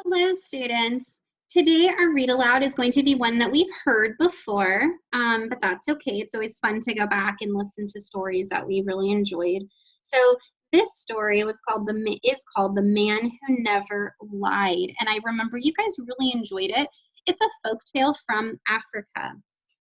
Hello, students. Today, our read aloud is going to be one that we've heard before, but that's okay. It's always fun to go back and listen to stories that we really enjoyed. So, this story is called "The Man Who Never Lied," and I remember you guys really enjoyed it. It's a folk tale from Africa.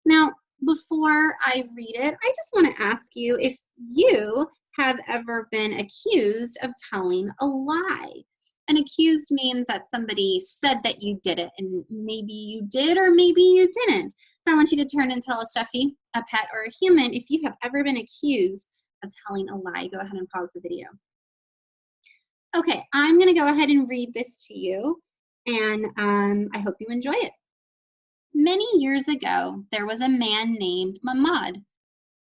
Now, before I read it, I just want to ask you if you have ever been accused of telling a lie. An accused means that somebody said that you did it, and maybe you did or maybe you didn't. So I want you to turn and tell a stuffy, a pet, or a human if you have ever been accused of telling a lie. Go ahead and pause the video. Okay, I'm going to go ahead and read this to you, and I hope you enjoy it. Many years ago, there was a man named Mahmud.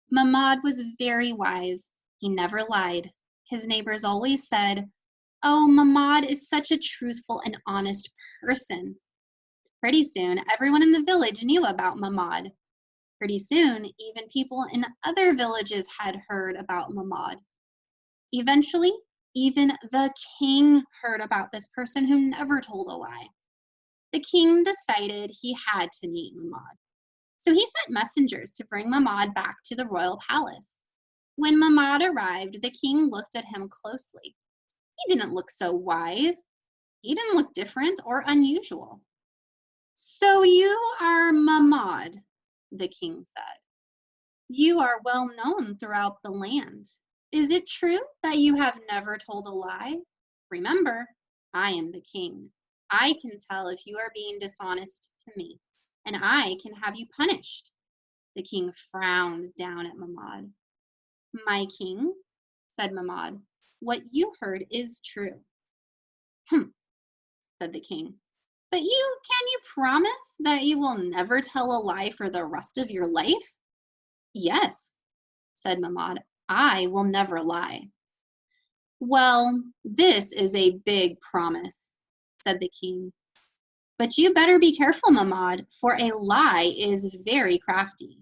Mahmud was very wise. He never lied. His neighbors always said, "Oh, Mahmud is such a truthful and honest person." Pretty soon, everyone in the village knew about Mahmud. Pretty soon, even people in other villages had heard about Mahmud. Eventually, even the king heard about this person who never told a lie. The king decided he had to meet Mahmud. So he sent messengers to bring Mahmud back to the royal palace. When Mahmud arrived, the king looked at him closely. He didn't look so wise. He didn't look different or unusual. "So you are Mahmud," the king said. "You are well known throughout the land. Is it true that you have never told a lie? Remember, I am the king. I can tell if you are being dishonest to me, and I can have you punished." The king frowned down at Mahmud. "My king," said Mahmud, "what you heard is true." "Humph," said the king. "But can you promise that you will never tell a lie for the rest of your life?" "Yes," said Mahmud, "I will never lie." "Well, this is a big promise," said the king. "But you better be careful, Mahmud, for a lie is very crafty.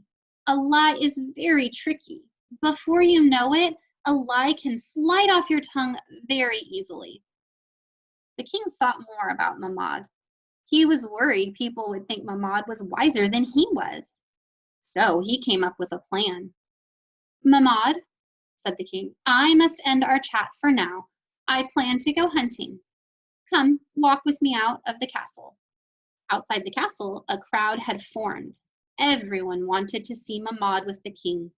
A lie is very tricky. Before you know it, a lie can slide off your tongue very easily." The king thought more about Mahmud. He was worried people would think Mahmud was wiser than he was. So he came up with a plan. "Mahmud," said the king, "I must end our chat for now. I plan to go hunting. Come, walk with me out of the castle." Outside the castle, a crowd had formed. Everyone wanted to see Mahmud with the king.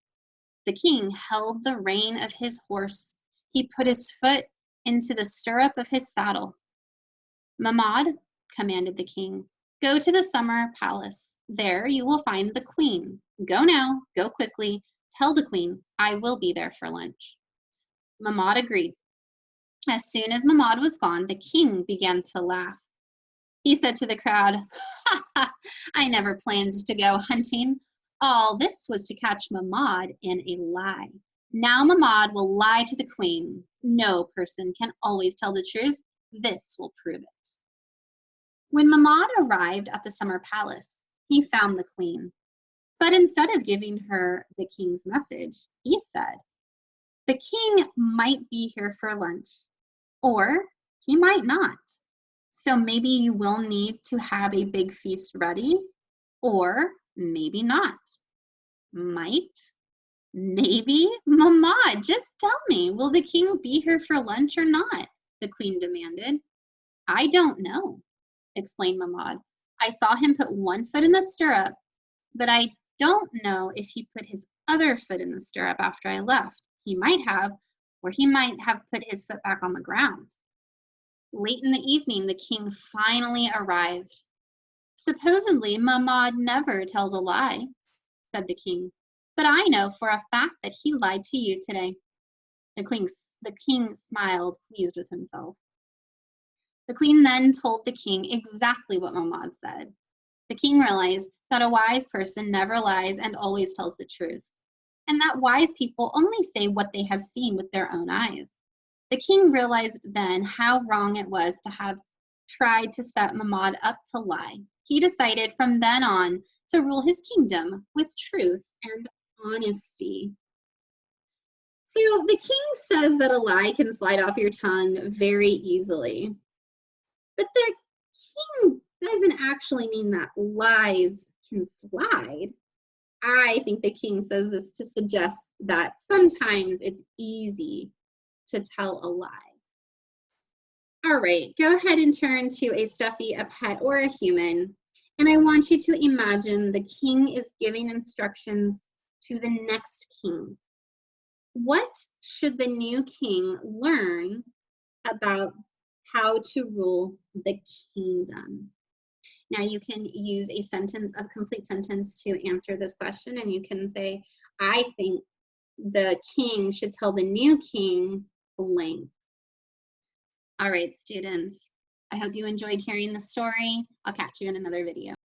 The king held the rein of his horse. He put his foot into the stirrup of his saddle. "Mahmud," commanded the king, "go to the summer palace. There you will find the queen. Go now, go quickly. Tell the queen I will be there for lunch." Mahmud agreed. As soon as Mahmud was gone, the king began to laugh. He said to the crowd, "Ha ha, I never planned to go hunting. All this was to catch Mahmud in a lie. Now Mahmud will lie to the queen. No person can always tell the truth. This will prove it." When Mahmud arrived at the summer palace, he found the queen. But instead of giving her the king's message, he said, "The king might be here for lunch, or he might not. So maybe you will need to have a big feast ready, or maybe not. Might, maybe. Mahmud, just tell me, will the king be here for lunch or not?" the queen demanded. "I don't know," explained Mahmud. "I saw him put one foot in the stirrup, but I don't know if he put his other foot in the stirrup after I left. He might have, or he might have put his foot back on the ground." Late in the evening, the king finally arrived. "Supposedly, Mahmud never tells a lie," said the king, "but I know for a fact that he lied to you today." The king smiled, pleased with himself. The queen then told the king exactly what Mahmud said. The king realized that a wise person never lies and always tells the truth, and that wise people only say what they have seen with their own eyes. The king realized then how wrong it was to have tried to set Mahmud up to lie. He decided from then on to rule his kingdom with truth and honesty. So the king says that a lie can slide off your tongue very easily. But the king doesn't actually mean that lies can slide. I think the king says this to suggest that sometimes it's easy to tell a lie. All right, go ahead and turn to a stuffy, a pet, or a human. And I want you to imagine the king is giving instructions to the next king. What should the new king learn about how to rule the kingdom? Now you can use a sentence, a complete sentence to answer this question, and you can say, I think the king should tell the new king blank. All right, students, I hope you enjoyed hearing the story. I'll catch you in another video.